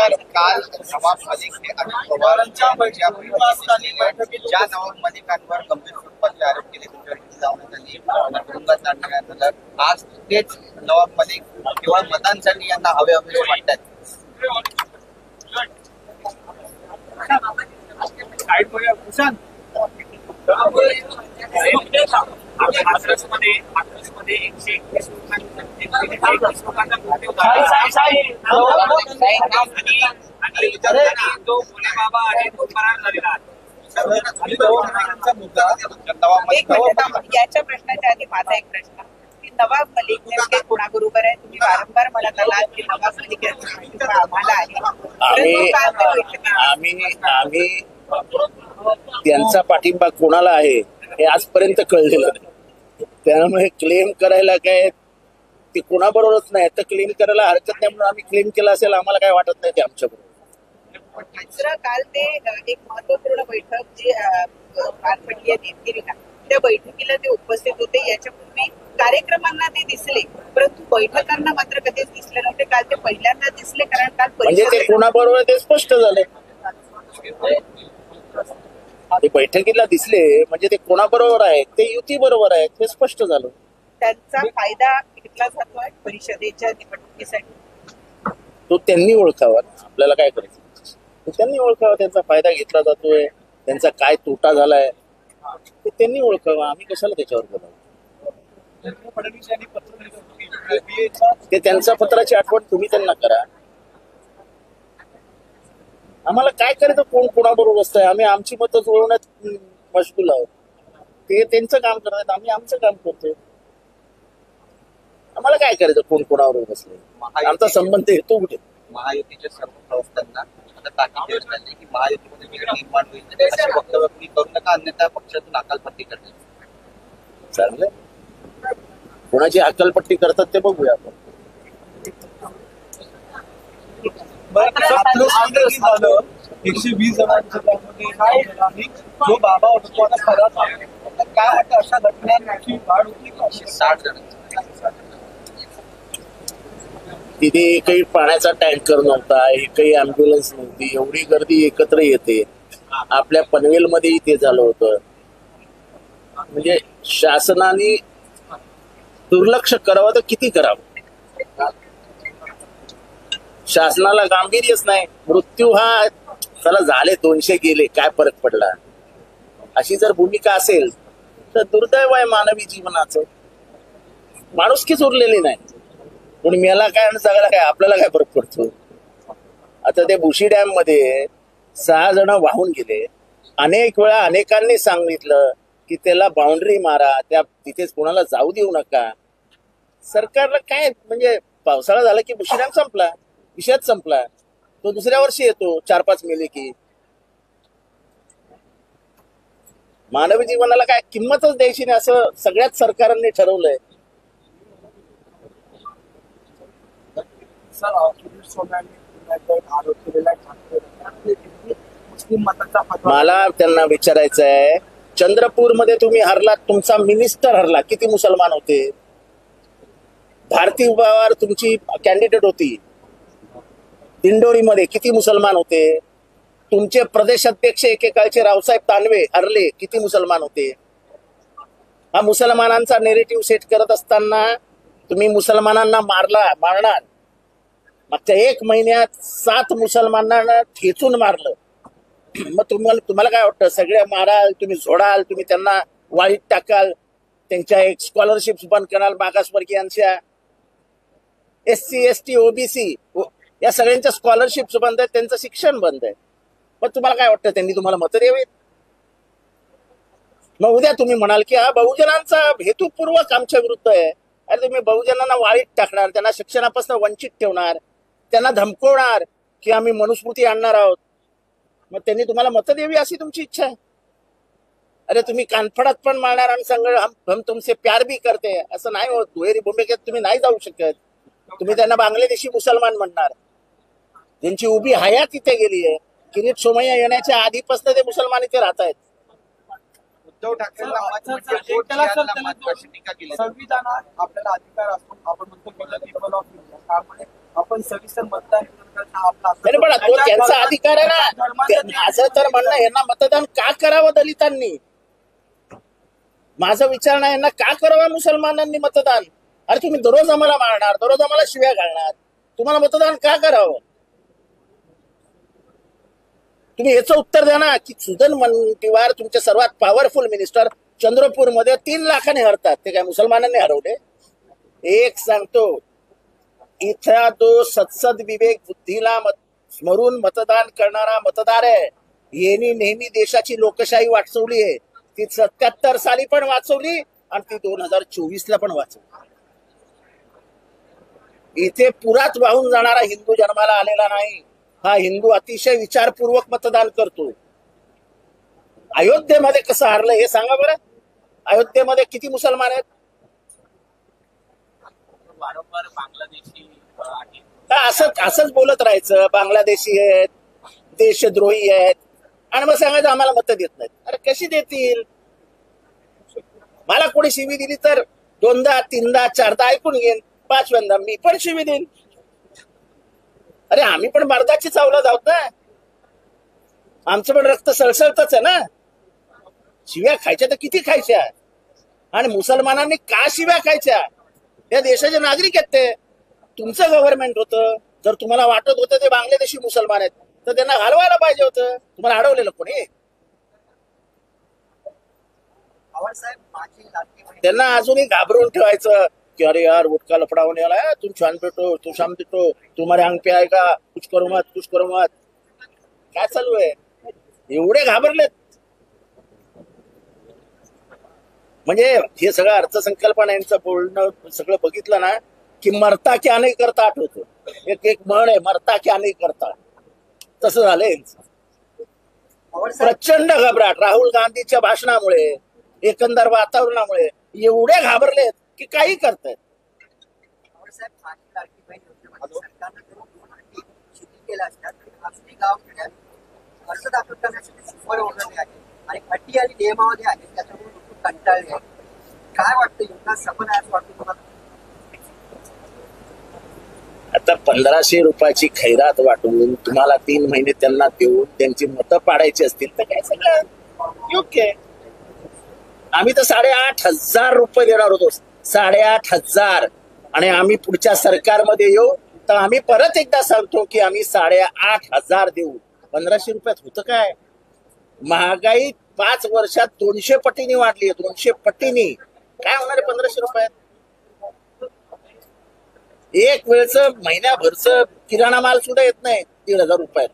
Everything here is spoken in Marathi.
सर, काल नवाब मलिक हे अजित पवारांच्या ज्या नवाब मलिकांवर गंभीर स्वरूपाचे आरोप केले त्यांच्यावर लावण्यात आली, तुरुंगात टाकण्यात आलं. आज तेच नवाब मलिक केवळ मतांसाठी यांना हवे हवे वाटतात. हाथरसमध्ये 121 जो भोले बाबा आहे तो फरार झालेला आहे. याच्या प्रश्नाच्या आधी माझा एक प्रश्न की नवाब मलिक नेमके कोणाबरोबर आहे? तुम्ही वारंवार म्हणत आलात की नवाब मलिक यांचा आम्हाला आहे, आम्ही त्यांचा पाठिंबा कोणाला आहे हे आजपर्यंत कळलेलं नाही. त्यामुळे क्लेम करायला काय ते कोणाबरोबरच नाही, तर क्लेम करायला हरकत नाही म्हणून आम्ही क्लेम केला असेल, आम्हाला काय वाटत नाही ते आमच्या बरोबर. दुसरं, काल ते एक महत्वपूर्ण बैठक जी पार पडली आहे देवगिरीला, त्या बैठकीला ते उपस्थित होते. याच्यापूर्वी कार्यक्रमांना ते दिसले, परंतु बैठकांना मात्र कधीच दिसले नव्हते. काल ते पहिल्यांदा दिसले, कारण काल म्हणजे ते कोणाबरोबर ते स्पष्ट झाले. ते बैठकीला दिसले म्हणजे ते कोणाबरोबर आहेत, ते युती बरोबर आहेत, ते स्पष्ट झालं. त्यांचा फायदा घेतला जातोय परिषदेच्या निवडणुकीसाठी, तो त्यांनी ओळखावा. आपल्याला काय करायचं, त्यांनी ओळखावा. त्यांचा फायदा घेतला जातोय, त्यांचा काय तोटा झालाय ते त्यांनी ओळखावा. आम्ही कशाला त्याच्यावर बोलावं? ते त्यांच्या पत्राची आठवण तुम्ही त्यांना करा. आम्हाला काय करायचं, कोण कोणाबरोबर असतंय? आम्ही आमची मतं जुळवण्यात मशगूल आहोत. ते त्यांचं काम करतात, आम्ही आमचं काम करतोय. आम्हाला काय करायचं कोण कोणाबरोबर बसले? आमचा संबंध येतो कुठे? महायुतीच्या सर्व प्रवक्त्यांना आता ताकीद देण्यात आली की महायुतीमध्ये बिघड निर्माण होईल, अशी वक्तव्य तुम्ही करू नका, अन्यथा पक्षातून अकालपट्टी करतील. चांगलंय, कोणाची अक्कलपट्टी करतात ते बघूया आपण. झालं 120 जणांच्या त्यामध्ये जो बाबा होता तो आता खराच आहे. काय वाटतं, अशा घटनांची वाढ होती का? 60 जण तिथे एकही पाण्याचा टँकर नव्हता, एकही अँब्युलन्स नव्हती. एवढी गर्दी एकत्र येते. आपल्या पनवेलमध्येही ते झालं होतं. म्हणजे शासनाने दुर्लक्ष करावं तर किती करावं? शासनाला गांभीर्यच नाही. मृत्यू हा चला झाले 200 गेले, काय फरक पडला, अशी जर भूमिका असेल तर दुर्दैव आहे मानवी जीवनाचं. माणुसकीच उरलेली नाही. कोणी मेला काय आणि जगाला काय, आपल्याला काय फरक पडतो? आता ते भुशी डॅम मध्ये 6 जण वाहून गेले. अनेक वेळा अनेकांनी सांगितलं की त्याला बाउंड्री मारा, त्या तिथेच कोणाला जाऊ देऊ नका. सरकारला काय, म्हणजे पावसाळा झाला की भुशी डॅम संपला, विषयच संपला. तो दुसऱ्या वर्षी येतो 4-5 मेले की. मानवी जीवनाला काय किंमतच द्यायची नाही असं सगळ्याच सरकारांनी ठरवलंय. मला त्यांना विचारायचं आहे, चंद्रपूरमध्ये तुम्ही हरलात, तुमचा मिनिस्टर हरला, किती मुसलमान होते? भारती पवार तुमची कॅन्डिडेट होती, दिंडोरीमध्ये किती मुसलमान होते? तुमचे प्रदेशाध्यक्ष एकेकाळचे रावसाहेब दानवे हरले, किती मुसलमान होते? हा मुसलमानांचा नेरेटिव्ह सेट करत असताना तुम्ही मुसलमानांना मारणार. मागच्या 1 महिन्यात 7 मुसलमानांना ठेचून मारलं. मग तुम्हाला काय वाटतं? सगळे माराल, तुम्ही झोडाल, तुम्ही त्यांना वाळीत टाकाल, त्यांच्या एक स्कॉलरशिप बंद कराल, मागासवर्गीयांच्या, SC ST OBC या सगळ्यांच्या स्कॉलरशिप्स बंद आहेत, त्यांचं शिक्षण बंद आहे. मग तुम्हाला काय वाटतं, त्यांनी तुम्हाला मतं द्यावीत? मग उद्या तुम्ही म्हणाल की हा बहुजनांचा हेतुपूर्वक आमच्या विरुद्ध आहे. अरे तुम्ही बहुजनांना वाळीत टाकणार, त्यांना शिक्षणापासून वंचित ठेवणार, त्यांना धमकवणार की आम्ही मनुस्मृती आणणार आहोत. मग त्यांनी तुम्हाला मतं द्यावी अशी तुमची इच्छा आहे? अरे तुम्ही कानफडात पण मारणार आणि सांगणार हम तुमसे प्यार भी करते, असं नाही होत. दुहेरी भूमिकेत तुम्ही नाही जाऊ शकत. तुम्ही त्यांना बांगलादेशी मुसलमान म्हणणार, त्यांची उभी हयात इथे गेली आहे. किरीट सोमय्या येण्याच्या आधीपासून ते मुसलमान इथे राहत आहेत. उद्धव ठाकरेंना संविधानात आपल्याला अधिकार असतो, आपण म्हणतो त्यामुळे आपण सविस्तर मतदान करणं आपला हक्क. नाही, पण तो त्यांचा अधिकार आहे ना. माझं तर म्हणणं आहे, यांना मतदान का करावं दलितांनी? माझा विचार नाही, यांना का करावं मुसलमानांनी मतदान? अरे तुम्ही दररोज आम्हाला मारणार, दररोज आम्हाला शिव्या घालणार, तुम्हाला मतदान का करावं? तुम्ही याचं उत्तर द्या ना, की सुजन मुनगंटीवार तुमचे सर्वात पॉवरफुल मिनिस्टर चंद्रपूरमध्ये 3 लाखाने हरतात, ते काय मुसलमानांनी हरवले? एक सांगतो, इथला तो सत्सद विवेक बुद्धीला स्मरून मतदान करणारा मतदार आहे. यांनी नेहमी देशाची लोकशाही वाचवली आहे. ती 77 साली पण वाचवली आणि ती 2024ला पण वाचवली. इथे पुरात वाहून जाणारा हिंदू जन्माला आलेला नाही. हा हिंदू अतिशय विचारपूर्वक मतदान करतो. अयोध्येमध्ये कसं हारलं हे सांगा बरं. अयोध्येमध्ये किती मुसलमान आहेत? वारंवार बांगलादेशी आहे. असंच बोलत राहायचं, बांगलादेशी आहेत, देशद्रोही आहेत, आणि मग सांगायचं आम्हाला मतं देत नाहीत. अरे कशी देतील? मला कोणी शिवी दिली तर 2दा 3दा 4दा ऐकून घेईन, 5व्यांदा मी पण शिवी देईन. अरे आम्ही पण मर्दाची चावलं आहोत ना, आमचं पण रक्त सळसळतच आहे ना. शिव्या खायच्या तर किती खायच्या, आणि मुसलमानांनी का शिव्या खायच्या? या देशाचे नागरिक आहेत ते. तुमचं गव्हर्नमेंट होतं. जर तुम्हाला वाटत होतं ते बांगलादेशी मुसलमान आहेत तर त्यांना घालवायला पाहिजे होतं. तुम्हाला अडवलेलं कोणी? त्यांना अजूनही घाबरून ठेवायचं की अरे यार उठका लफड़ा होने वाला है, तुम शाम पिटो, तू शाम पिटो, तुम्हारे अंग पे आएगा, कुछ करो मत, कुछ करो मत. काय चालू आहे? एवढे घाबरलेत. म्हणजे हे सगळं अर्थसंकल्पना यांचं बोलणं सगळं बघितलं ना की मरता क्या नाही करता आठवतो. एक म्हण आहे, मरता क्या नाही करता. तसं झालंय. प्रचंड घबराट राहुल गांधीच्या भाषणामुळे, एकंदर वातावरणामुळे एवढे घाबरलेत की काही करतायत. अर्ज दाखल करण्यासाठी सुपर ओढवले आहे आणि अटी आणि नियमावली आहेत, त्याच्यामुळे लोक कंटाळले आहेत. काय वाटतं, योजना सफल आहे असं वाटतं तुम्हाला? आता 1500 रुपयाची खैरात वाटून तुम्हाला 3 महिने त्यांना देऊन त्यांची मतं पाडायची असतील तर काय सगळं योग्य आहे. आम्ही तर 8,500 रुपये देणार होतो, 8,500. आणि आम्ही पुढच्या सरकारमध्ये येऊ तर आम्ही परत एकदा सांगतो की आम्ही 8,500 देऊ. 1500 रुपयात होतं काय? महागाई 5 वर्षात 200 पटीने वाढली आहे, 200 पटीने. काय होणार आहे 1500 रुपयात? एक वेळचं महिन्याभरचं किराणा माल सुद्धा येत नाही 1,500 रुपयात.